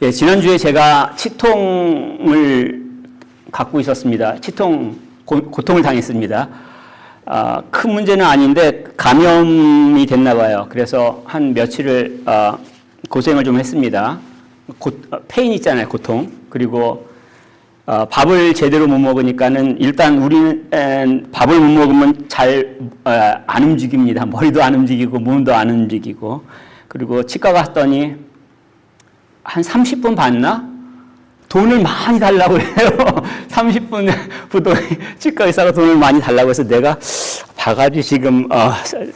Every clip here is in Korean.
예, 지난주에 제가 치통을 갖고 있었습니다. 고통을 당했습니다. 큰 문제는 아닌데 감염이 됐나 봐요. 그래서 한 며칠을 고생을 좀 했습니다. 페인 있잖아요, 고통. 그리고 밥을 제대로 못 먹으니까는 일단 우리는 밥을 못 먹으면 잘 안 움직입니다. 머리도 안 움직이고 몸도 안 움직이고. 그리고 치과 갔더니 한 30분 봤나? 돈을 많이 달라고 해요. 30분 부동의 치과 의사가 돈을 많이 달라고 해서 내가 바가지 지금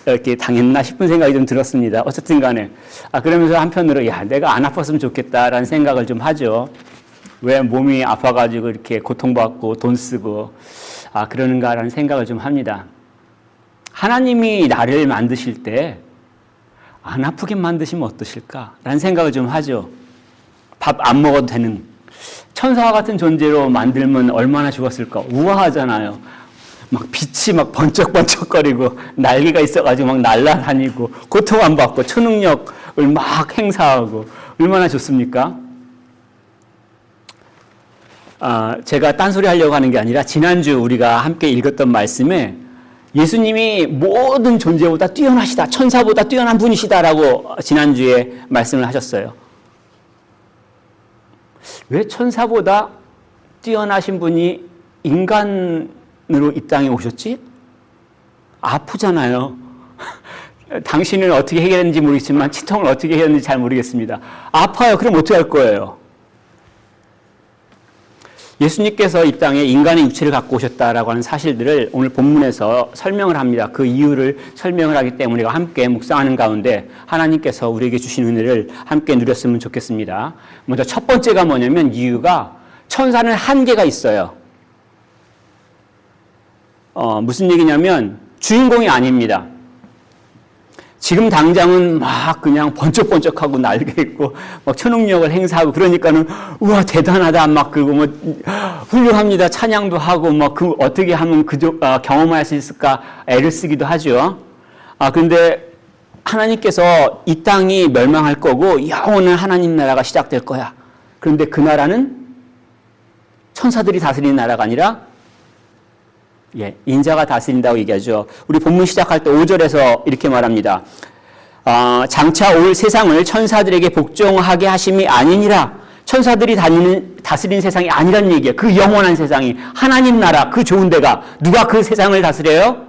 이렇게 당했나 싶은 생각이 좀 들었습니다. 어쨌든 간에 그러면서 한편으로 야, 내가 안 아팠으면 좋겠다라는 생각을 좀 하죠. 왜 몸이 아파가지고 이렇게 고통받고 돈 쓰고 그러는가라는 생각을 좀 합니다. 하나님이 나를 만드실 때 안 아프게 만드시면 어떠실까라는 생각을 좀 하죠. 밥 안 먹어도 되는 천사와 같은 존재로 만들면 얼마나 좋았을까. 우아하잖아요. 막 빛이 막 번쩍번쩍거리고 날개가 있어가지고 막 날아다니고 고통 안 받고 초능력을 막 행사하고 얼마나 좋습니까? 제가 딴소리 하려고 하는 게 아니라 지난주 우리가 함께 읽었던 말씀에 예수님이 모든 존재보다 뛰어나시다, 천사보다 뛰어난 분이시다라고 지난주에 말씀을 하셨어요. 왜 천사보다 뛰어나신 분이 인간으로 이 땅에 오셨지? 아프잖아요. 당신은 어떻게 해결했는지 모르겠지만 치통을 어떻게 해결했는지 잘 모르겠습니다. 아파요. 그럼 어떻게 할 거예요? 예수님께서 이 땅에 인간의 육체를 갖고 오셨다라고 하는 사실들을 오늘 본문에서 설명을 합니다. 그 이유를 설명을 하기 때문에 우리가 함께 묵상하는 가운데 하나님께서 우리에게 주신 은혜를 함께 누렸으면 좋겠습니다. 먼저 첫 번째가 뭐냐면 이유가 천사는 한계가 있어요. 무슨 얘기냐면 주인공이 아닙니다. 지금 당장은 막 그냥 번쩍번쩍하고 날개 있고 막 초능력을 행사하고 그러니까는 우와 대단하다 막 그리고 뭐 훌륭합니다 찬양도 하고 막 그 어떻게 하면 경험할 수 있을까 애를 쓰기도 하죠. 그런데 하나님께서 이 땅이 멸망할 거고 영원한 하나님 나라가 시작될 거야. 그런데 그 나라는 천사들이 다스리는 나라가 아니라 인자가 다스린다고 얘기하죠. 우리 본문 시작할 때 5절에서 이렇게 말합니다. 장차 올 세상을 천사들에게 복종하게 하심이 아니니라. 천사들이 다스리는 세상이 아니란 얘기예요. 그 영원한 세상이 하나님 나라 그 좋은 데가 누가 그 세상을 다스려요?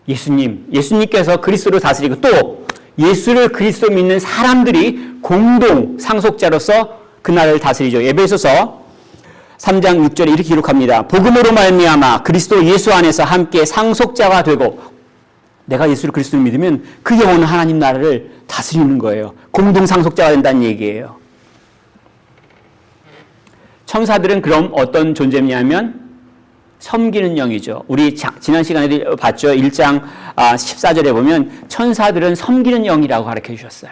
예수님께서 그리스도로 다스리고 또 예수를 그리스도 믿는 사람들이 공동 상속자로서 그 나라를 다스리죠. 에베소서 3장 6절에 이렇게 기록합니다. 복음으로 말미암아 그리스도 예수 안에서 함께 상속자가 되고 내가 예수를 그리스도를 믿으면 그 영원한 하나님 나라를 다스리는 거예요. 공동 상속자가 된다는 얘기예요. 천사들은 그럼 어떤 존재냐면 섬기는 영이죠. 우리 지난 시간에 봤죠. 1장 14절에 보면 천사들은 섬기는 영이라고 가르쳐 주셨어요.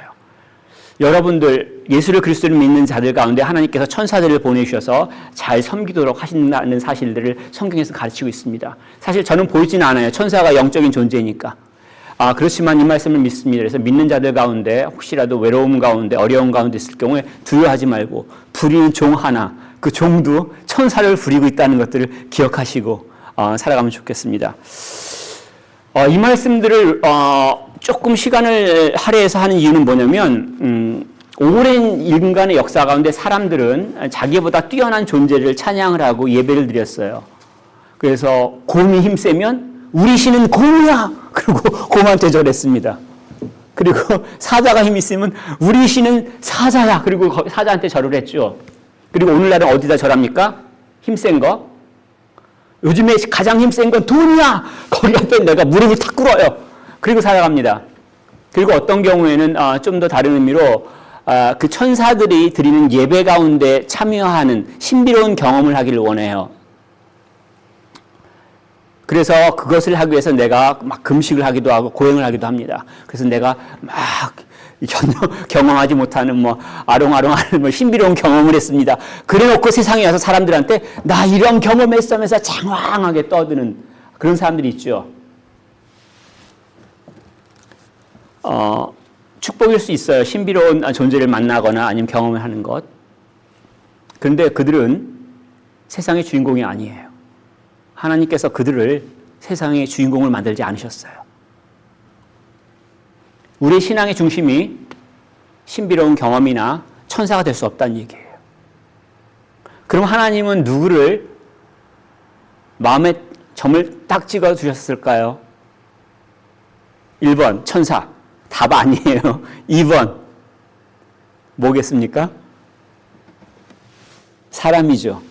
여러분들 예수를 그리스도를 믿는 자들 가운데 하나님께서 천사들을 보내주셔서 잘 섬기도록 하신다는 사실들을 성경에서 가르치고 있습니다. 사실 저는 보이지는 않아요. 천사가 영적인 존재니까. 그렇지만 이 말씀을 믿습니다. 그래서 믿는 자들 가운데 혹시라도 외로움 가운데 어려움 가운데 있을 경우에 두려워하지 말고 부리는 종 하나 그 종도 천사를 부리고 있다는 것들을 기억하시고 살아가면 좋겠습니다. 이 말씀들을 조금 시간을 할애해서 하는 이유는 뭐냐면 오랜 인간의 역사 가운데 사람들은 자기보다 뛰어난 존재를 찬양을 하고 예배를 드렸어요. 그래서 곰이 힘세면 우리 신은 곰이야! 그리고 곰한테 절했습니다. 그리고 사자가 힘이 있으면 우리 신은 사자야! 그리고 사자한테 절을 했죠. 그리고 오늘날은 어디다 절합니까? 힘센 거? 요즘에 가장 힘센 건 돈이야! 거기 앞에 내가 무릎을 탁 꿇어요. 그리고 살아갑니다. 그리고 어떤 경우에는 좀 더 다른 의미로 그 천사들이 드리는 예배 가운데 참여하는 신비로운 경험을 하기를 원해요. 그래서 그것을 하기 위해서 내가 막 금식을 하기도 하고 고행을 하기도 합니다. 그래서 내가 막 경험하지 못하는 아롱아롱한 신비로운 경험을 했습니다. 그래놓고 세상에 와서 사람들한테 나 이런 경험했으면서 장황하게 떠드는 그런 사람들이 있죠. 축복일 수 있어요. 신비로운 존재를 만나거나 아니면 경험을 하는 것. 그런데 그들은 세상의 주인공이 아니에요. 하나님께서 그들을 세상의 주인공을 만들지 않으셨어요. 우리의 신앙의 중심이 신비로운 경험이나 천사가 될 수 없다는 얘기예요. 그럼 하나님은 누구를 마음에 점을 딱 찍어 주셨을까요? 1번 천사. 답 아니에요. 2번 뭐겠습니까? 사람이죠.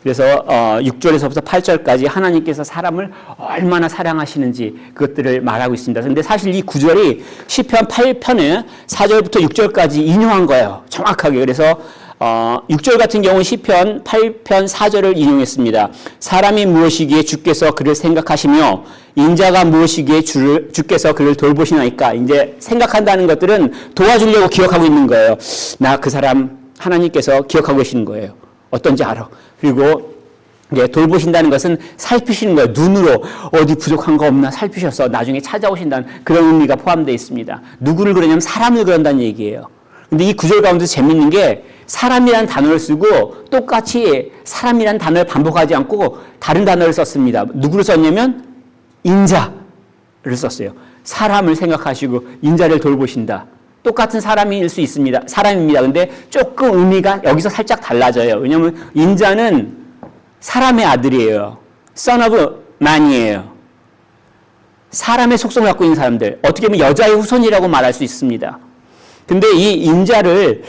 그래서 6절에서부터 8절까지 하나님께서 사람을 얼마나 사랑하시는지 그것들을 말하고 있습니다. 그런데 사실 이 구절이 시편 8편의 4절부터 6절까지 인용한 거예요. 정확하게. 그래서 6절 같은 경우는 시편 8편 4절을 인용했습니다. 사람이 무엇이기에 주께서 그를 생각하시며 인자가 무엇이기에 주께서 그를 돌보시나이까. 이제 생각한다는 것들은 도와주려고 기억하고 있는 거예요. 나 그 사람 하나님께서 기억하고 계시는 거예요. 어떤지 알아. 그리고 돌보신다는 것은 살피시는 거예요. 눈으로 어디 부족한 거 없나 살피셔서 나중에 찾아오신다는 그런 의미가 포함되어 있습니다. 누구를 그러냐면 사람을 그런다는 얘기예요. 근데 이 구절 가운데서 재밌는 게 사람이라는 단어를 쓰고 똑같이 사람이라는 단어를 반복하지 않고 다른 단어를 썼습니다. 누구를 썼냐면 인자를 썼어요. 사람을 생각하시고 인자를 돌보신다. 똑같은 사람일 수 있습니다. 사람입니다. 근데 조금 의미가 여기서 살짝 달라져요. 왜냐하면 인자는 사람의 아들이에요. Son of man이에요. 사람의 속성을 갖고 있는 사람들. 어떻게 보면 여자의 후손이라고 말할 수 있습니다. 근데 이 인자를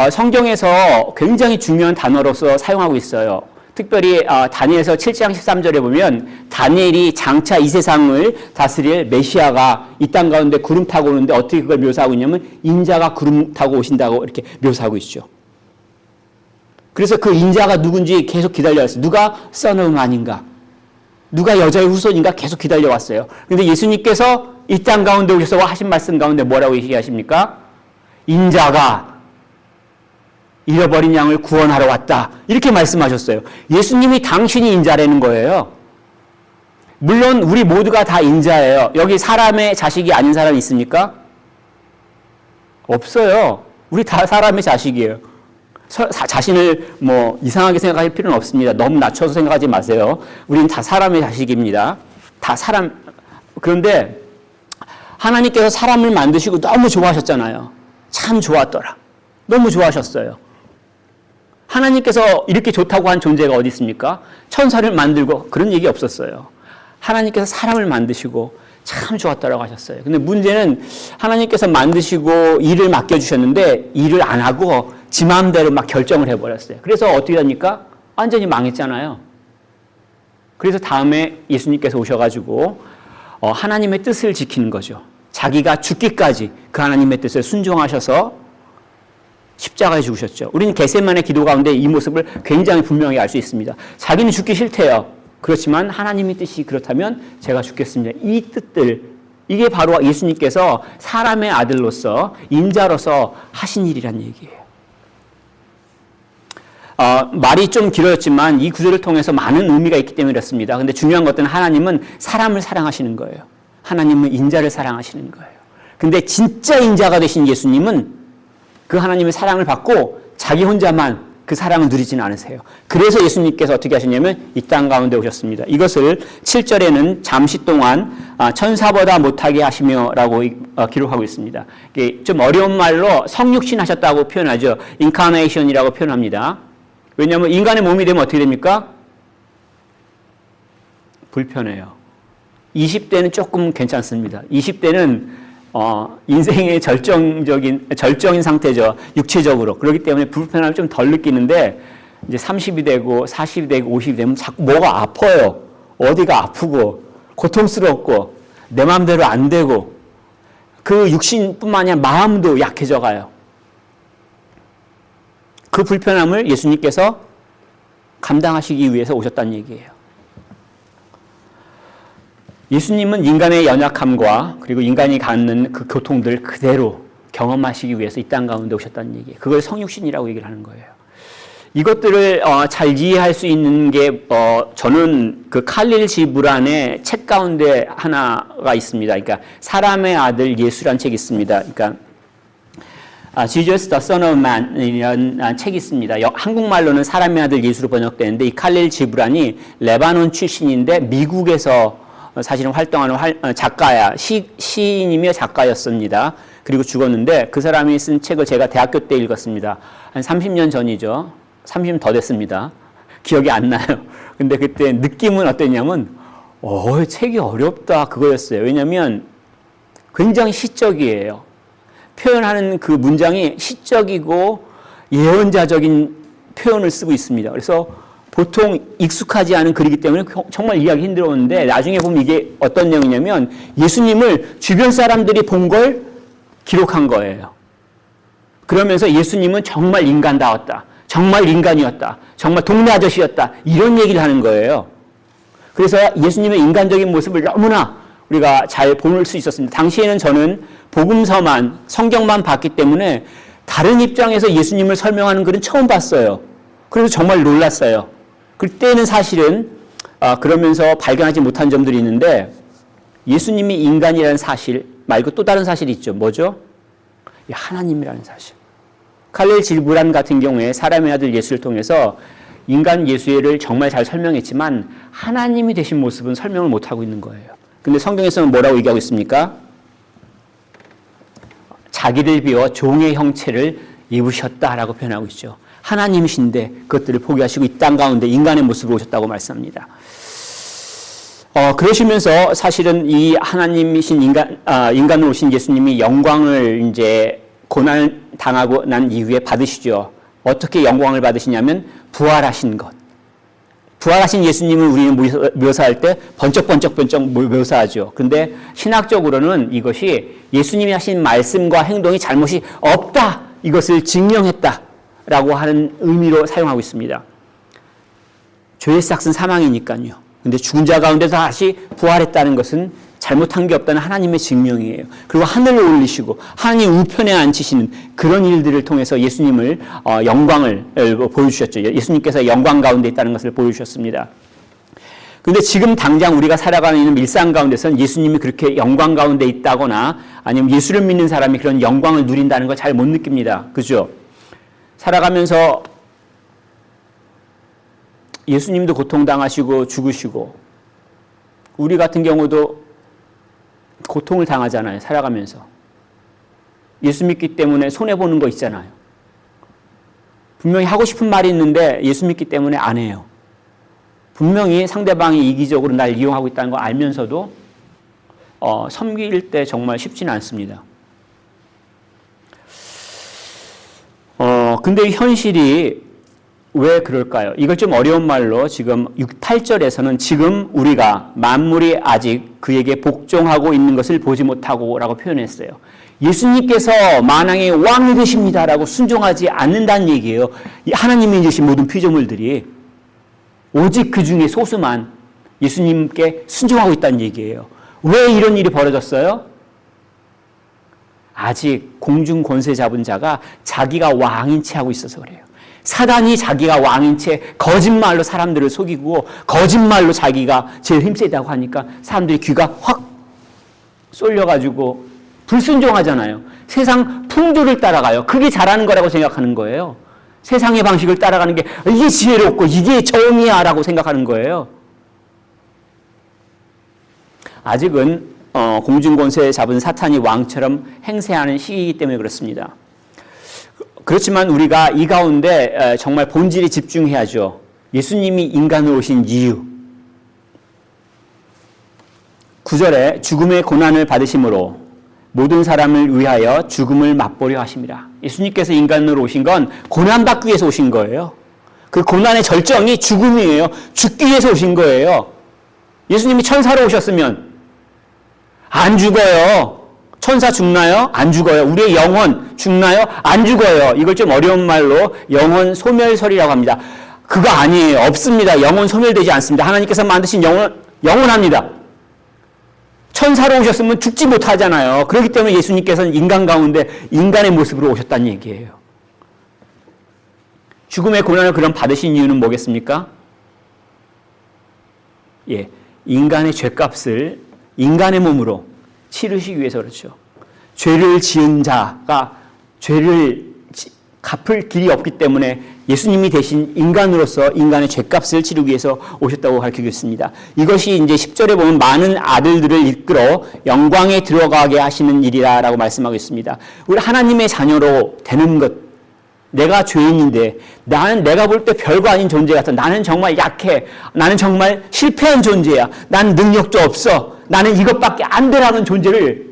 성경에서 굉장히 중요한 단어로서 사용하고 있어요. 특별히 다니엘서 7장 13절에 보면 다니엘이 장차 이 세상을 다스릴 메시아가 이 땅 가운데 구름 타고 오는데 어떻게 그걸 묘사하고 있냐면 인자가 구름 타고 오신다고 이렇게 묘사하고 있죠. 그래서 그 인자가 누군지 계속 기다려왔어요. 누가 Son of Man인가? 누가 여자의 후손인가? 계속 기다려왔어요. 그런데 예수님께서 이 땅 가운데 오셔서 하신 말씀 가운데 뭐라고 얘기하십니까? 인자가 잃어버린 양을 구원하러 왔다. 이렇게 말씀하셨어요. 예수님이 당신이 인자라는 거예요. 물론 우리 모두가 다 인자예요. 여기 사람의 자식이 아닌 사람이 있습니까? 없어요. 우리 다 사람의 자식이에요. 자신을 뭐 이상하게 생각할 필요는 없습니다. 너무 낮춰서 생각하지 마세요. 우리는 다 사람의 자식입니다. 다 사람. 그런데 하나님께서 사람을 만드시고 너무 좋아하셨잖아요. 참 좋았더라. 너무 좋아하셨어요. 하나님께서 이렇게 좋다고 한 존재가 어디 있습니까? 천사를 만들고 그런 얘기 없었어요. 하나님께서 사람을 만드시고 참 좋았다라고 하셨어요. 근데 문제는 하나님께서 만드시고 일을 맡겨주셨는데 일을 안 하고 지 마음대로 막 결정을 해버렸어요. 그래서 어떻게 됩니까? 완전히 망했잖아요. 그래서 다음에 예수님께서 오셔가지고 하나님의 뜻을 지키는 거죠. 자기가 죽기까지 그 하나님의 뜻에 순종하셔서 십자가에 죽으셨죠. 우리는 겟세마네 기도 가운데 이 모습을 굉장히 분명히 알 수 있습니다. 자기는 죽기 싫대요. 그렇지만 하나님의 뜻이 그렇다면 제가 죽겠습니다. 이 뜻들, 이게 바로 예수님께서 사람의 아들로서 인자로서 하신 일이란 얘기예요. 말이 좀 길어졌지만 이 구절을 통해서 많은 의미가 있기 때문에 그렇습니다. 그런데 중요한 것은 하나님은 사람을 사랑하시는 거예요. 하나님은 인자를 사랑하시는 거예요. 근데 진짜 인자가 되신 예수님은 그 하나님의 사랑을 받고 자기 혼자만 그 사랑을 누리지는 않으세요. 그래서 예수님께서 어떻게 하셨냐면 이 땅 가운데 오셨습니다. 이것을 7절에는 잠시 동안 천사보다 못하게 하시며 라고 기록하고 있습니다. 좀 어려운 말로 성육신 하셨다고 표현하죠. 인카네이션이라고 표현합니다. 왜냐하면 인간의 몸이 되면 어떻게 됩니까? 불편해요. 20대는 조금 괜찮습니다. 20대는 인생의 절정인 상태죠. 육체적으로. 그렇기 때문에 불편함을 좀 덜 느끼는데, 이제 30이 되고, 40이 되고, 50이 되면 자꾸 뭐가 아파요. 어디가 아프고, 고통스럽고, 내 마음대로 안 되고, 그 육신뿐만 아니라 마음도 약해져 가요. 그 불편함을 예수님께서 감당하시기 위해서 오셨다는 얘기예요. 예수님은 인간의 연약함과 그리고 인간이 갖는 그 고통들 그대로 경험하시기 위해서 이 땅 가운데 오셨다는 얘기예요. 그걸 성육신이라고 얘기를 하는 거예요. 이것들을 잘 이해할 수 있는 게 저는 그 칼릴 지브란의 책 가운데 하나가 있습니다. 그러니까 사람의 아들 예수란 책이 있습니다. 그러니까 Jesus the Son of Man 이라는 책이 있습니다. 한국말로는 사람의 아들 예수로 번역되는데 이 칼릴 지브란이 레바논 출신인데 미국에서 사실은 활동하는 작가야, 시인이며 작가였습니다. 그리고 죽었는데 그 사람이 쓴 책을 제가 대학교 때 읽었습니다. 한 30년 전이죠. 30년 더 됐습니다. 기억이 안 나요. 근데 그때 느낌은 어땠냐면, 책이 어렵다 그거였어요. 왜냐면 굉장히 시적이에요. 표현하는 그 문장이 시적이고 예언자적인 표현을 쓰고 있습니다. 그래서 보통 익숙하지 않은 글이기 때문에 정말 이해하기 힘들었는데 나중에 보면 이게 어떤 내용이냐면 예수님을 주변 사람들이 본 걸 기록한 거예요. 그러면서 예수님은 정말 인간다웠다. 정말 인간이었다. 정말 동네 아저씨였다. 이런 얘기를 하는 거예요. 그래서 예수님의 인간적인 모습을 너무나 우리가 잘 볼 수 있었습니다. 당시에는 저는 복음서만, 성경만 봤기 때문에 다른 입장에서 예수님을 설명하는 글은 처음 봤어요. 그래서 정말 놀랐어요. 그때는 사실은 그러면서 발견하지 못한 점들이 있는데 예수님이 인간이라는 사실 말고 또 다른 사실이 있죠. 뭐죠? 하나님이라는 사실. 칼릴 지브란 같은 경우에 사람의 아들 예수를 통해서 인간 예수를 정말 잘 설명했지만 하나님이 되신 모습은 설명을 못하고 있는 거예요. 근데 성경에서는 뭐라고 얘기하고 있습니까? 자기를 비워 종의 형체를 입으셨다라고 표현하고 있죠. 하나님이신데 그것들을 포기하시고 이 땅 가운데 인간의 모습으로 오셨다고 말씀합니다. 그러시면서 사실은 이 하나님이신 인간으로 오신 예수님이 영광을 이제 고난을 당하고 난 이후에 받으시죠. 어떻게 영광을 받으시냐면 부활하신 것. 부활하신 예수님을 우리는 묘사할 때 번쩍번쩍 묘사하죠. 근데 신학적으로는 이것이 예수님이 하신 말씀과 행동이 잘못이 없다. 이것을 증명했다라고 하는 의미로 사용하고 있습니다. 죄의 삭은 사망이니까요. 근데 죽은 자 가운데서 다시 부활했다는 것은 잘못한 게 없다는 하나님의 증명이에요. 그리고 하늘을 올리시고 하나님 우편에 앉히시는 그런 일들을 통해서 예수님을 영광을 보여주셨죠. 예수님께서 영광 가운데 있다는 것을 보여주셨습니다. 그런데 지금 당장 우리가 살아가는 일상 가운데서는 예수님이 그렇게 영광 가운데 있다거나 아니면 예수를 믿는 사람이 그런 영광을 누린다는 걸 잘 못 느낍니다. 그죠? 살아가면서 예수님도 고통당하시고 죽으시고 우리 같은 경우도 고통을 당하잖아요. 살아가면서. 예수 믿기 때문에 손해보는 거 있잖아요. 분명히 하고 싶은 말이 있는데 예수 믿기 때문에 안 해요. 분명히 상대방이 이기적으로 날 이용하고 있다는 걸 알면서도 섬길 때 정말 쉽지는 않습니다. 근데 이 현실이 왜 그럴까요? 이걸 좀 어려운 말로 지금 8절에서는 지금 우리가 만물이 아직 그에게 복종하고 있는 것을 보지 못하고 라고 표현했어요. 예수님께서 만왕의 왕이 되십니다라고 순종하지 않는다는 얘기예요. 하나님이 주신 모든 피조물들이 오직 그 중에 소수만 예수님께 순종하고 있다는 얘기예요. 왜 이런 일이 벌어졌어요? 아직 공중 권세 잡은 자가 자기가 왕인 채 하고 있어서 그래요. 사단이 자기가 왕인 채 거짓말로 사람들을 속이고 거짓말로 자기가 제일 힘세다고 하니까 사람들이 귀가 확 쏠려가지고 불순종하잖아요. 세상 풍조를 따라가요. 그게 잘하는 거라고 생각하는 거예요. 세상의 방식을 따라가는 게 이게 지혜롭고 이게 정의야 라고 생각하는 거예요. 아직은 공중권세 잡은 사탄이 왕처럼 행세하는 시기이기 때문에 그렇습니다. 그렇지만 우리가 이 가운데 정말 본질에 집중해야죠. 예수님이 인간으로 오신 이유. 9절에 죽음의 고난을 받으심으로 모든 사람을 위하여 죽음을 맛보려 하심이라. 예수님께서 인간으로 오신 건 고난받기 위해서 오신 거예요. 그 고난의 절정이 죽음이에요. 죽기 위해서 오신 거예요. 예수님이 천사로 오셨으면 안 죽어요. 천사 죽나요? 안 죽어요. 우리의 영혼 죽나요? 안 죽어요. 이걸 좀 어려운 말로 영혼 소멸설이라고 합니다. 그거 아니에요. 없습니다. 영혼 소멸되지 않습니다. 하나님께서 만드신 영원합니다. 천사로 오셨으면 죽지 못하잖아요. 그렇기 때문에 예수님께서는 인간 가운데 인간의 모습으로 오셨다는 얘기예요. 죽음의 고난을 그럼 받으신 이유는 뭐겠습니까? 예, 인간의 죄값을 인간의 몸으로 치르시기 위해서 그렇죠. 죄를 지은 자가 죄를 갚을 길이 없기 때문에 예수님이 대신 인간으로서 인간의 죄값을 치르기 위해서 오셨다고 가르치고 있습니다. 이것이 이제 10절에 보면 많은 아들들을 이끌어 영광에 들어가게 하시는 일이라고 말씀하고 있습니다. 우리 하나님의 자녀로 되는 것, 내가 죄인인데 나는 내가 볼 때 별거 아닌 존재 같아. 나는 정말 약해. 나는 정말 실패한 존재야. 나는 능력도 없어. 나는 이것밖에 안 되라는 존재를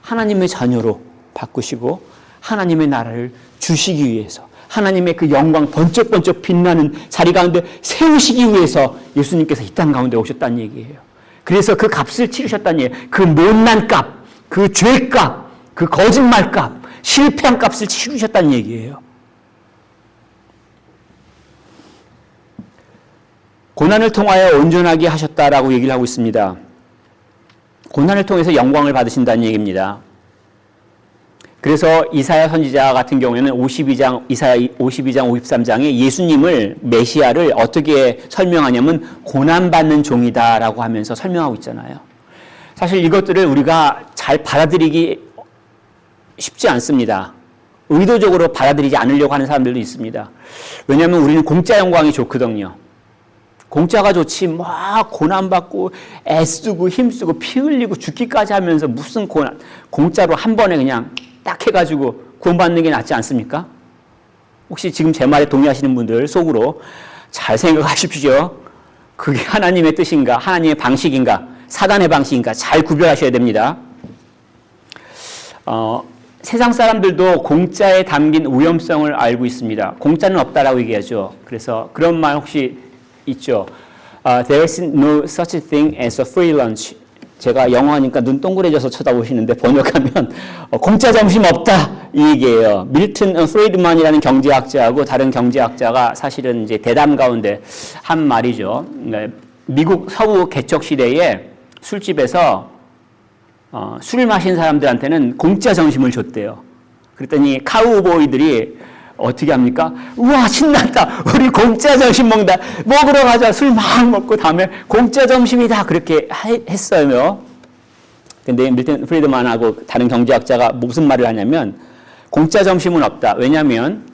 하나님의 자녀로 바꾸시고 하나님의 나라를 주시기 위해서 하나님의 그 영광 번쩍번쩍 빛나는 자리 가운데 세우시기 위해서 예수님께서 이 땅 가운데 오셨다는 얘기예요. 그래서 그 값을 치르셨다는 얘기예요. 그 못난 값, 그 죄값, 그 거짓말 값, 실패한 값을 치르셨다는 얘기예요. 고난을 통하여 온전하게 하셨다라고 얘기를 하고 있습니다. 고난을 통해서 영광을 받으신다는 얘기입니다. 그래서 이사야 선지자 같은 경우에는 이사야 52장, 53장에 예수님을 메시아를 어떻게 설명하냐면 고난받는 종이다라고 하면서 설명하고 있잖아요. 사실 이것들을 우리가 잘 받아들이기 쉽지 않습니다. 의도적으로 받아들이지 않으려고 하는 사람들도 있습니다. 왜냐하면 우리는 공짜 영광이 좋거든요. 공짜가 좋지 막 고난받고 애쓰고 힘쓰고 피 흘리고 죽기까지 하면서 무슨 고난, 공짜로 한 번에 그냥 딱 해가지고 구원받는 게 낫지 않습니까? 혹시 지금 제 말에 동의하시는 분들 속으로 잘 생각하십시오. 그게 하나님의 뜻인가, 하나님의 방식인가, 사단의 방식인가 잘 구별하셔야 됩니다. 세상 사람들도 공짜에 담긴 위험성을 알고 있습니다. 공짜는 없다라고 얘기하죠. 그래서 그런 말 혹시 있죠. There is no such thing as a free lunch. 제가 영어하니까 눈 동그래져서 쳐다보시는데 번역하면 공짜 점심 없다 이 얘기예요. 밀튼 프리드만이라는 경제학자하고 다른 경제학자가 사실은 이제 대담 가운데 한 말이죠. 미국 서부 개척 시대에 술집에서 술을 마신 사람들한테는 공짜 점심을 줬대요. 그랬더니 카우보이들이 어떻게 합니까? 우와 신났다. 우리 공짜 점심 먹는다. 먹으러 가자. 술 막 먹고 다음에 공짜 점심이다. 그렇게 했어요. 근데 밀턴 프리드만하고 다른 경제학자가 무슨 말을 하냐면 공짜 점심은 없다. 왜냐하면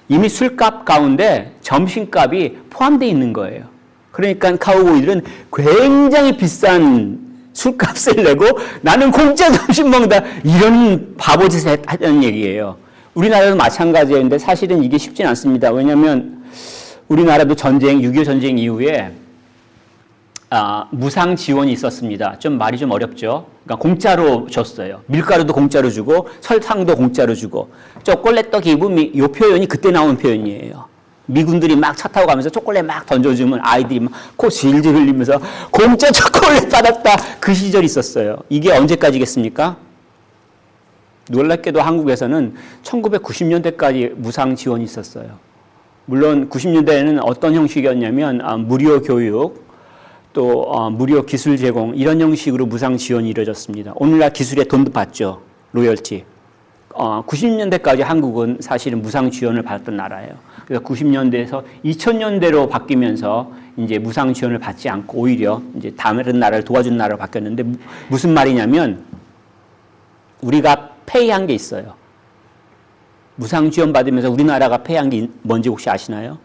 이미 술값 가운데 점심값이 포함되어 있는 거예요. 그러니까 카우보이들은 굉장히 비싼 술값을 내고 나는 공짜 점심 먹는다. 이런 바보짓을 하는 얘기예요. 우리나라도 마찬가지인데 사실은 이게 쉽진 않습니다. 왜냐하면 우리나라도 전쟁, 6.25 전쟁 이후에 무상 지원이 있었습니다. 좀 말이 좀 어렵죠. 그러니까 공짜로 줬어요. 밀가루도 공짜로 주고 설탕도 공짜로 주고 초콜릿도 기부 이 표현이 그때 나온 표현이에요. 미군들이 막 차 타고 가면서 초콜릿 막 던져주면 아이들이 막 코 질질 흘리면서 공짜 초콜릿 받았다. 그 시절이 있었어요. 이게 언제까지겠습니까? 놀랍게도 한국에서는 1990년대까지 무상 지원이 있었어요. 물론 90년대에는 어떤 형식이었냐면 무료 교육, 또 무료 기술 제공 이런 형식으로 무상 지원이 이루어졌습니다. 오늘날 기술에 돈도 받죠. 로열티. 90년대까지 한국은 사실은 무상 지원을 받았던 나라예요. 그래서 90년대에서 2000년대로 바뀌면서 이제 무상 지원을 받지 않고 오히려 이제 다른 나라를 도와준 나라로 바뀌었는데 무슨 말이냐면 우리가 페이한 게 있어요. 무상 지원 받으면서 우리나라가 페이한 게 뭔지 혹시 아시나요?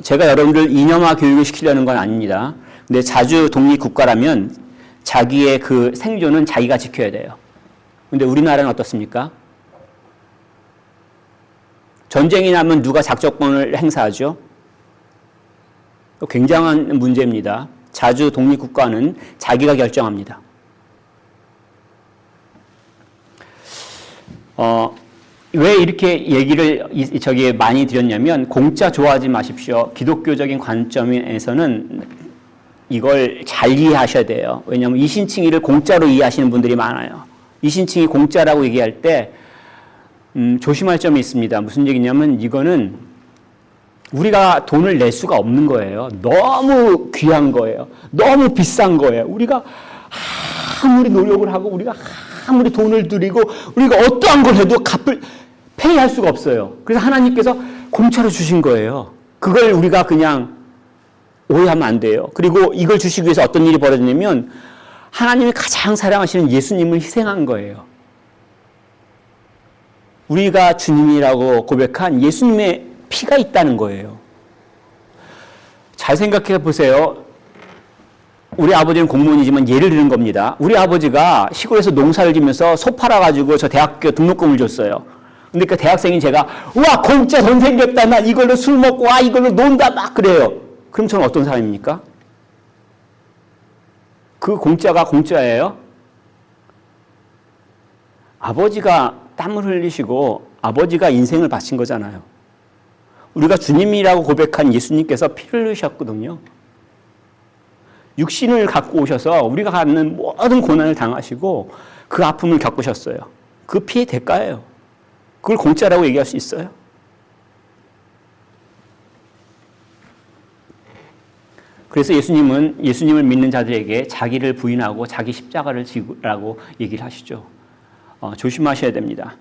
제가 여러분들 이념화 교육을 시키려는 건 아닙니다. 근데 자주 독립국가라면 자기의 그 생존은 자기가 지켜야 돼요. 근데 우리나라는 어떻습니까? 전쟁이 나면 누가 작전권을 행사하죠? 굉장한 문제입니다. 자주 독립국가는 자기가 결정합니다. 왜 이렇게 얘기를 많이 드렸냐면 공짜 좋아하지 마십시오. 기독교적인 관점에서는 이걸 잘 이해하셔야 돼요. 왜냐하면 이신칭의를 공짜로 이해하시는 분들이 많아요. 이신칭의 공짜라고 얘기할 때 조심할 점이 있습니다. 무슨 얘기냐면 이거는 우리가 돈을 낼 수가 없는 거예요. 너무 귀한 거예요. 너무 비싼 거예요. 우리가 아무리 노력을 하고 우리가 아무리 돈을 들이고 우리가 어떠한 걸 해도 회의할 수가 없어요. 그래서 하나님께서 공짜로 주신 거예요. 그걸 우리가 그냥 오해하면 안 돼요. 그리고 이걸 주시기 위해서 어떤 일이 벌어지냐면 하나님이 가장 사랑하시는 예수님을 희생한 거예요. 우리가 주님이라고 고백한 예수님의 피가 있다는 거예요. 잘 생각해 보세요. 우리 아버지는 공무원이지만 예를 드는 겁니다. 우리 아버지가 시골에서 농사를 지면서 소 팔아가지고 저 대학교 등록금을 줬어요. 근데 그 대학생인 제가 와 공짜 돈 생겼다 나 이걸로 술 먹고 와 이걸로 논다 막 그래요. 그럼 저는 어떤 사람입니까? 그 공짜가 공짜예요? 아버지가 땀을 흘리시고 아버지가 인생을 바친 거잖아요. 우리가 주님이라고 고백한 예수님께서 피를 흘리셨거든요. 육신을 갖고 오셔서 우리가 갖는 모든 고난을 당하시고 그 아픔을 겪으셨어요. 그 피의 대가예요. 그걸 공짜라고 얘기할 수 있어요? 그래서 예수님을 믿는 자들에게 자기를 부인하고 자기 십자가를 지라고 얘기를 하시죠. 조심하셔야 됩니다.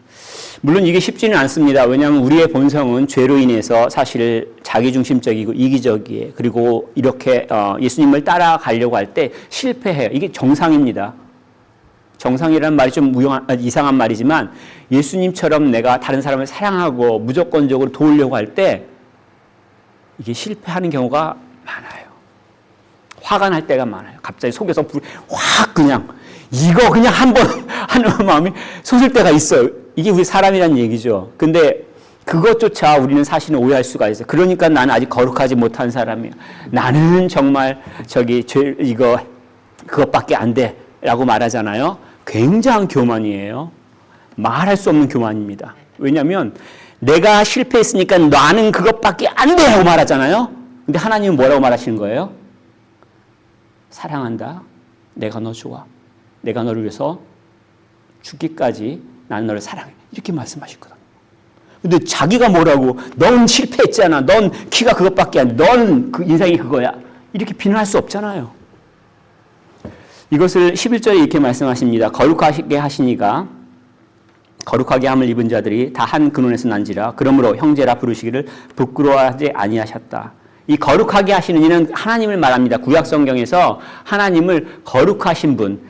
물론 이게 쉽지는 않습니다. 왜냐하면 우리의 본성은 죄로 인해서 사실 자기중심적이고 이기적이에요. 그리고 이렇게 예수님을 따라가려고 할 때 실패해요. 이게 정상입니다. 정상이라는 말이 좀 이상한 말이지만 예수님처럼 내가 다른 사람을 사랑하고 무조건적으로 도우려고 할 때 이게 실패하는 경우가 많아요. 화가 날 때가 많아요. 갑자기 속에서 확 그냥 이거 그냥 한번 하는 마음이 솟을 때가 있어요. 이게 우리 사람이라는 얘기죠. 근데 그것조차 우리는 사실은 오해할 수가 있어요. 그러니까 나는 아직 거룩하지 못한 사람이야. 나는 정말 그것밖에 안 돼라고 말하잖아요. 굉장한 교만이에요. 말할 수 없는 교만입니다. 왜냐하면 내가 실패했으니까 나는 그것밖에 안 돼 하고 말하잖아요. 근데 하나님은 뭐라고 말하시는 거예요? 사랑한다. 내가 너 좋아. 내가 너를 위해서 죽기까지 나는 너를 사랑해. 이렇게 말씀하시거든요. 근데 자기가 뭐라고 넌 실패했잖아. 넌 키가 그것밖에 안 돼. 넌 그 인생이 그거야. 이렇게 비난할 수 없잖아요. 이것을 11절에 이렇게 말씀하십니다. 거룩하게 하시니가 거룩하게 함을 입은 자들이 다 한 근원에서 난지라. 그러므로 형제라 부르시기를 부끄러워하지 아니하셨다. 이 거룩하게 하시는 이는 하나님을 말합니다. 구약 성경에서 하나님을 거룩하신 분,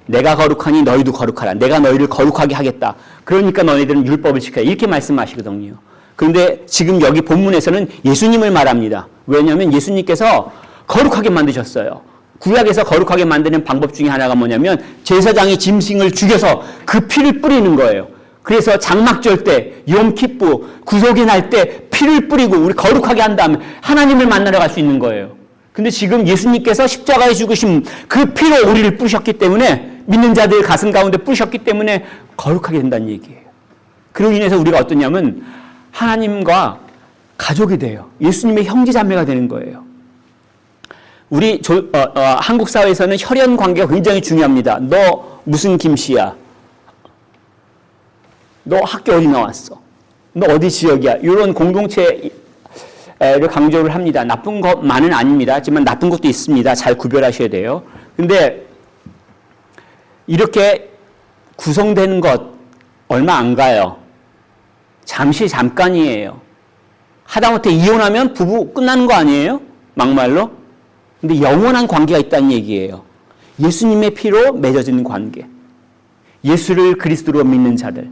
내가 거룩하니 너희도 거룩하라. 내가 너희를 거룩하게 하겠다. 그러니까 너희들은 율법을 지켜야 이렇게 말씀하시거든요. 그런데 지금 여기 본문에서는 예수님을 말합니다. 왜냐하면 예수님께서 거룩하게 만드셨어요. 구약에서 거룩하게 만드는 방법 중에 하나가 뭐냐면 제사장이 짐승을 죽여서 그 피를 뿌리는 거예요. 그래서 장막절 때, 욤키푸, 구속의 날 때 피를 뿌리고 우리 거룩하게 한 다음에 하나님을 만나러 갈 수 있는 거예요. 근데 지금 예수님께서 십자가에 죽으신 그 피로 우리를 뿌리셨기 때문에 믿는 자들 가슴 가운데 뿌리셨기 때문에 거룩하게 된다는 얘기예요. 그로 인해서 우리가 어떠냐면 하나님과 가족이 돼요. 예수님의 형제자매가 되는 거예요. 우리 한국 사회에서는 혈연 관계가 굉장히 중요합니다. 너 무슨 김씨야? 너 학교 어디 나왔어? 너 어디 지역이야? 이런 공동체를 강조를 합니다. 나쁜 것만은 아닙니다. 하지만 나쁜 것도 있습니다. 잘 구별하셔야 돼요. 근데 이렇게 구성되는 것 얼마 안 가요. 잠깐이에요. 하다못해 이혼하면 부부 끝나는 거 아니에요? 막말로? 근데 영원한 관계가 있다는 얘기예요. 예수님의 피로 맺어지는 관계. 예수를 그리스도로 믿는 자들.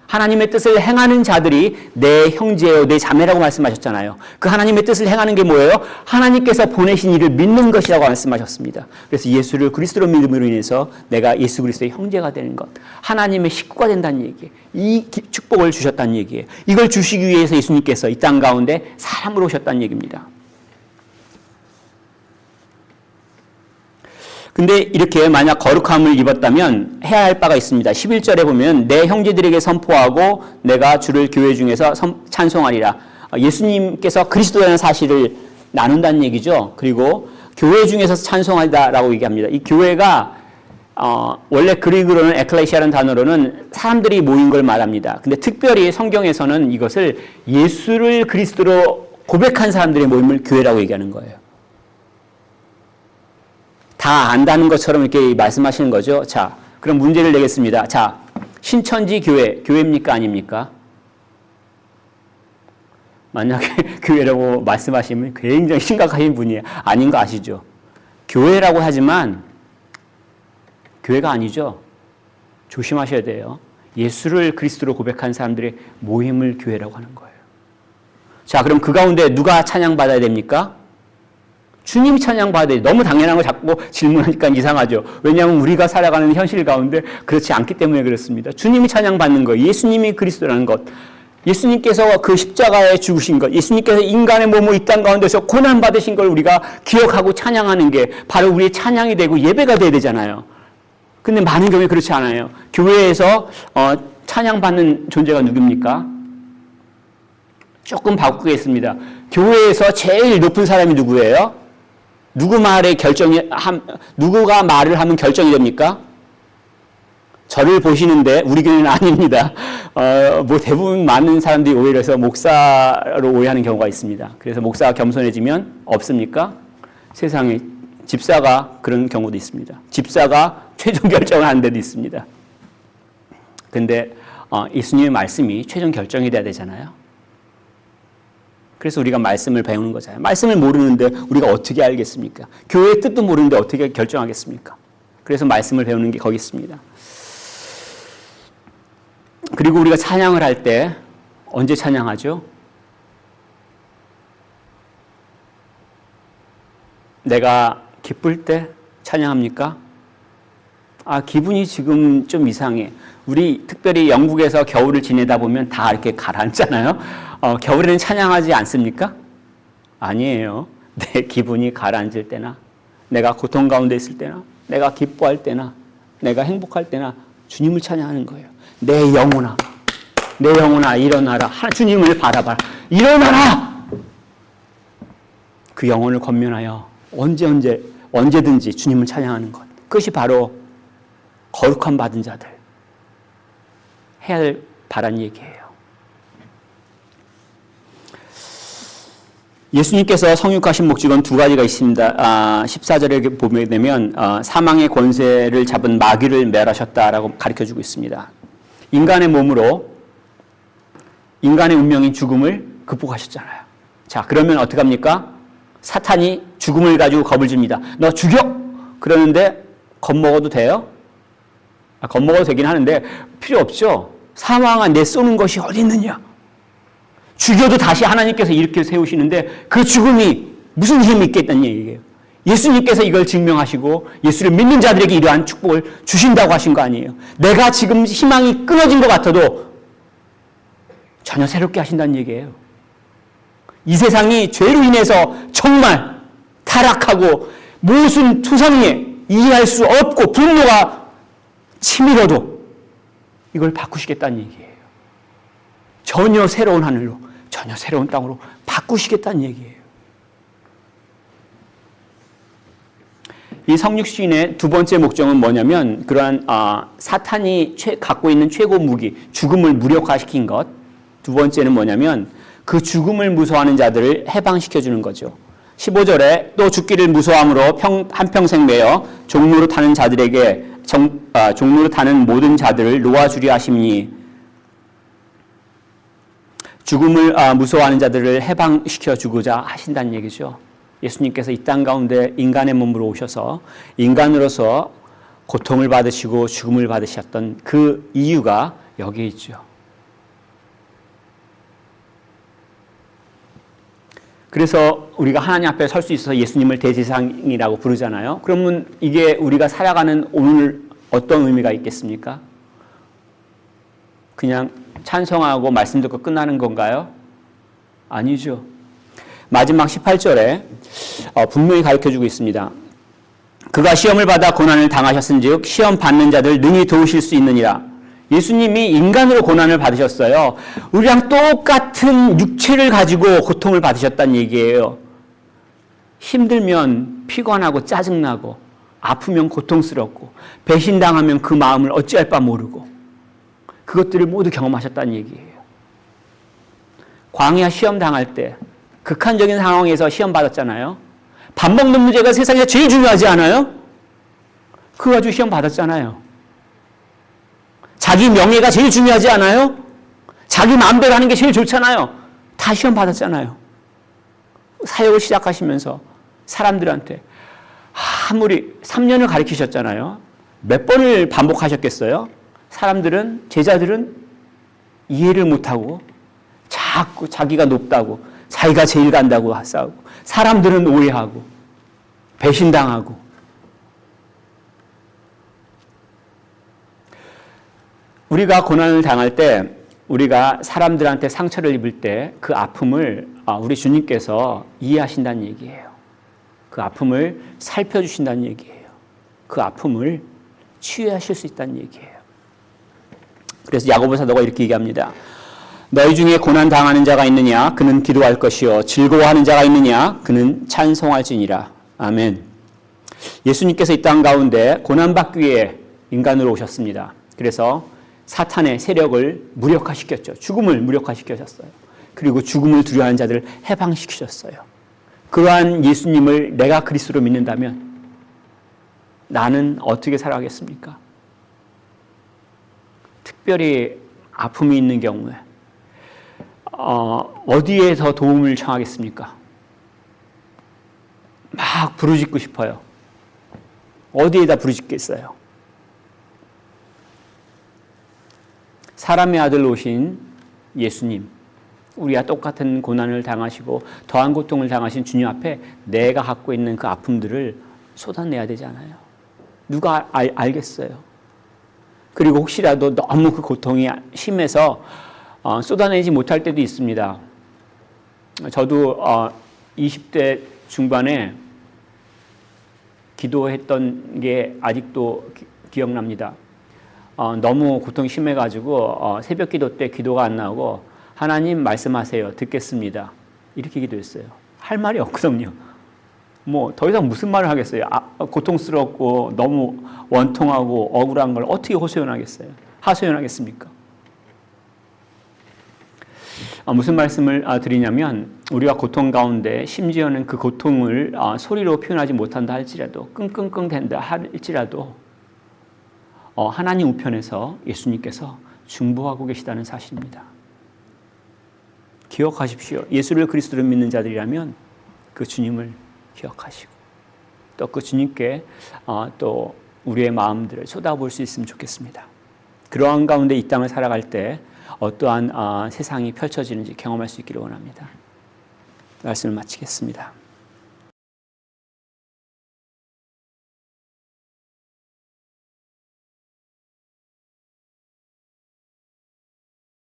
하나님의 뜻을 행하는 자들이 내 형제요, 내 자매라고 말씀하셨잖아요. 그 하나님의 뜻을 행하는 게 뭐예요? 하나님께서 보내신 이를 믿는 것이라고 말씀하셨습니다. 그래서 예수를 그리스도로 믿음으로 인해서 내가 예수 그리스도의 형제가 되는 것. 하나님의 식구가 된다는 얘기예요. 이 축복을 주셨다는 얘기예요. 이걸 주시기 위해서 예수님께서 이 땅 가운데 사람으로 오셨다는 얘기입니다. 근데 이렇게 만약 거룩함을 입었다면 해야 할 바가 있습니다. 11절에 보면 내 형제들에게 선포하고 내가 주를 교회 중에서 찬송하리라. 예수님께서 그리스도라는 사실을 나눈다는 얘기죠. 그리고 교회 중에서 찬송하리라고 얘기합니다. 이 교회가 원래 그리그로는 에클레시아라는 단어로는 사람들이 모인 걸 말합니다. 근데 특별히 성경에서는 이것을 예수를 그리스도로 고백한 사람들의 모임을 교회라고 얘기하는 거예요. 다 안다는 것처럼 이렇게 말씀하시는 거죠. 자, 그럼 문제를 내겠습니다. 자, 신천지 교회입니까? 아닙니까? 만약에 교회라고 말씀하시면 굉장히 심각하신 분이에요. 아닌 거 아시죠? 교회라고 하지만 교회가 아니죠. 조심하셔야 돼요. 예수를 그리스도로 고백한 사람들의 모임을 교회라고 하는 거예요. 자, 그럼 그 가운데 누가 찬양받아야 됩니까? 주님이 찬양받아야 돼요. 너무 당연한 거 자꾸 질문하니까 이상하죠. 왜냐하면 우리가 살아가는 현실 가운데 그렇지 않기 때문에 그렇습니다. 주님이 찬양받는 거예요. 예수님이 그리스도라는 것. 예수님께서 그 십자가에 죽으신 것, 예수님께서 인간의 몸으로 이 땅 가운데서 고난받으신 걸 우리가 기억하고 찬양하는 게 바로 우리의 찬양이 되고 예배가 돼야 되잖아요. 근데 많은 경우에 그렇지 않아요. 교회에서 찬양받는 존재가 누굽니까? 조금 바꾸겠습니다. 교회에서 제일 높은 사람이 누구예요? 누구가 말을 하면 결정이 됩니까? 저를 보시는데 우리 교회는 아닙니다. 뭐 대부분 많은 사람들이 오해를 해서 목사로 오해하는 경우가 있습니다. 그래서 목사가 겸손해지면 없습니까? 세상에 집사가 그런 경우도 있습니다. 집사가 최종 결정을 하는 데도 있습니다. 근데 예수님의 말씀이 최종 결정이 돼야 되잖아요. 그래서 우리가 말씀을 배우는 거잖아요. 말씀을 모르는데 우리가 어떻게 알겠습니까? 교회의 뜻도 모르는데 어떻게 결정하겠습니까? 그래서 말씀을 배우는 게 거기 있습니다. 그리고 우리가 찬양을 할 때 언제 찬양하죠? 내가 기쁠 때 찬양합니까? 기분이 지금 좀 이상해. 우리 특별히 영국에서 겨울을 지내다 보면 다 이렇게 가라앉잖아요. 겨울에는 찬양하지 않습니까? 아니에요. 내 기분이 가라앉을 때나, 내가 고통 가운데 있을 때나, 내가 기뻐할 때나, 내가 행복할 때나 주님을 찬양하는 거예요. 내 영혼아 일어나라. 주님을 바라봐라. 일어나라. 그 영혼을 권면하여 언제든지 주님을 찬양하는 것. 그것이 바로 거룩함 받은 자들 해야 바란 얘기예요. 예수님께서 성육하신 목적은 두 가지가 있습니다. 14절에 보게 되면 사망의 권세를 잡은 마귀를 멸하셨다라고 가르쳐주고 있습니다. 인간의 몸으로 인간의 운명인 죽음을 극복하셨잖아요. 자, 그러면 어떻게 합니까? 사탄이 죽음을 가지고 겁을 줍니다. 너 죽여! 그러는데 겁먹어도 돼요? 겁먹어도 되긴 하는데 필요 없죠. 사망아 내 쏘는 것이 어디 있느냐? 죽여도 다시 하나님께서 일으켜 세우시는데 그 죽음이 무슨 힘이 있겠다는 얘기예요. 예수님께서 이걸 증명하시고 예수를 믿는 자들에게 이러한 축복을 주신다고 하신 거 아니에요. 내가 지금 희망이 끊어진 것 같아도 전혀 새롭게 하신다는 얘기예요. 이 세상이 죄로 인해서 정말 타락하고 무슨 투성이에 이해할 수 없고 분노가 치밀어도 이걸 바꾸시겠다는 얘기예요. 전혀 새로운 하늘로, 전혀 새로운 땅으로 바꾸시겠다는 얘기예요. 이 성육신의 두 번째 목적은 뭐냐면 그러한 사탄이 갖고 있는 최고 무기, 죽음을 무력화시킨 것. 두 번째는 뭐냐면 그 죽음을 무서워하는 자들을 해방시켜주는 거죠. 15절에 또 죽기를 무서워함으로 한평생 매여 종로로 타는 자들에게 종로로 타는 모든 자들을 놓아주려 하심니 죽음을 무서워하는 자들을 해방시켜 주고자 하신다는 얘기죠. 예수님께서 이 땅 가운데 인간의 몸으로 오셔서 인간으로서 고통을 받으시고 죽음을 받으셨던 그 이유가 여기에 있죠. 그래서 우리가 하나님 앞에 설 수 있어서 예수님을 대제사장이라고 부르잖아요. 그러면 이게 우리가 살아가는 오늘 어떤 의미가 있겠습니까? 그냥 찬송하고 말씀 듣고 끝나는 건가요? 아니죠. 마지막 18절에 분명히 가르쳐주고 있습니다. 그가 시험을 받아 고난을 당하셨은즉 시험 받는 자들 능히 도우실 수 있느니라. 예수님이 인간으로 고난을 받으셨어요. 우리랑 똑같은 육체를 가지고 고통을 받으셨다는 얘기예요. 힘들면 피곤하고 짜증나고 아프면 고통스럽고 배신당하면 그 마음을 어찌할 바 모르고 그것들을 모두 경험하셨다는 얘기예요. 광야 시험 당할 때 극한적인 상황에서 시험 받았잖아요. 밥 먹는 문제가 세상에서 제일 중요하지 않아요? 그거 가지고 시험 받았잖아요. 자기 명예가 제일 중요하지 않아요? 자기 마음대로 하는 게 제일 좋잖아요. 다 시험 받았잖아요. 사역을 시작하시면서 사람들한테 아무리 3년을 가르치셨잖아요. 몇 번을 반복하셨겠어요? 사람들은, 제자들은 이해를 못하고 자꾸 자기가 높다고, 자기가 제일 간다고 싸우고, 사람들은 오해하고 배신당하고. 우리가 고난을 당할 때, 우리가 사람들한테 상처를 입을 때 그 아픔을 우리 주님께서 이해하신다는 얘기예요. 그 아픔을 살펴주신다는 얘기예요. 그 아픔을 치유하실 수 있다는 얘기예요. 그래서 야고보 사도가 이렇게 얘기합니다. 너희 중에 고난 당하는 자가 있느냐? 그는 기도할 것이요. 즐거워하는 자가 있느냐? 그는 찬송할지니라. 아멘. 예수님께서 이 땅 가운데 고난받기 위해 인간으로 오셨습니다. 그래서 사탄의 세력을 무력화시켰죠. 죽음을 무력화시키셨어요. 그리고 죽음을 두려워하는 자들을 해방시키셨어요. 그러한 예수님을 내가 그리스도로 믿는다면 나는 어떻게 살아가겠습니까? 특별히 아픔이 있는 경우에 어디에서 도움을 청하겠습니까? 막 부르짖고 싶어요. 어디에다 부르짖겠어요? 사람의 아들로 오신 예수님, 우리와 똑같은 고난을 당하시고 더한 고통을 당하신 주님 앞에 내가 갖고 있는 그 아픔들을 쏟아내야 되잖아요. 누가 알겠어요? 그리고 혹시라도 너무 그 고통이 심해서 쏟아내지 못할 때도 있습니다. 저도 20대 중반에 기도했던 게 아직도 기억납니다. 너무 고통이 심해가지고 새벽 기도 때 기도가 안 나오고 하나님 말씀하세요. 듣겠습니다. 이렇게 기도했어요. 할 말이 없거든요. 뭐 더 이상 무슨 말을 하겠어요. 고통스럽고 너무 원통하고 억울한 걸 어떻게 하소연하겠습니까? 무슨 말씀을 드리냐면 우리가 고통 가운데 심지어는 그 고통을 소리로 표현하지 못한다 할지라도 끙끙끙 된다 할지라도 하나님 우편에서 예수님께서 중보하고 계시다는 사실입니다. 기억하십시오. 예수를 그리스도로 믿는 자들이라면 그 주님을 기억하시고 또 그 주님께 또 우리의 마음들을 쏟아볼 수 있으면 좋겠습니다. 그러한 가운데 이 땅을 살아갈 때 어떠한 세상이 펼쳐지는지 경험할 수 있기를 원합니다. 말씀을 마치겠습니다.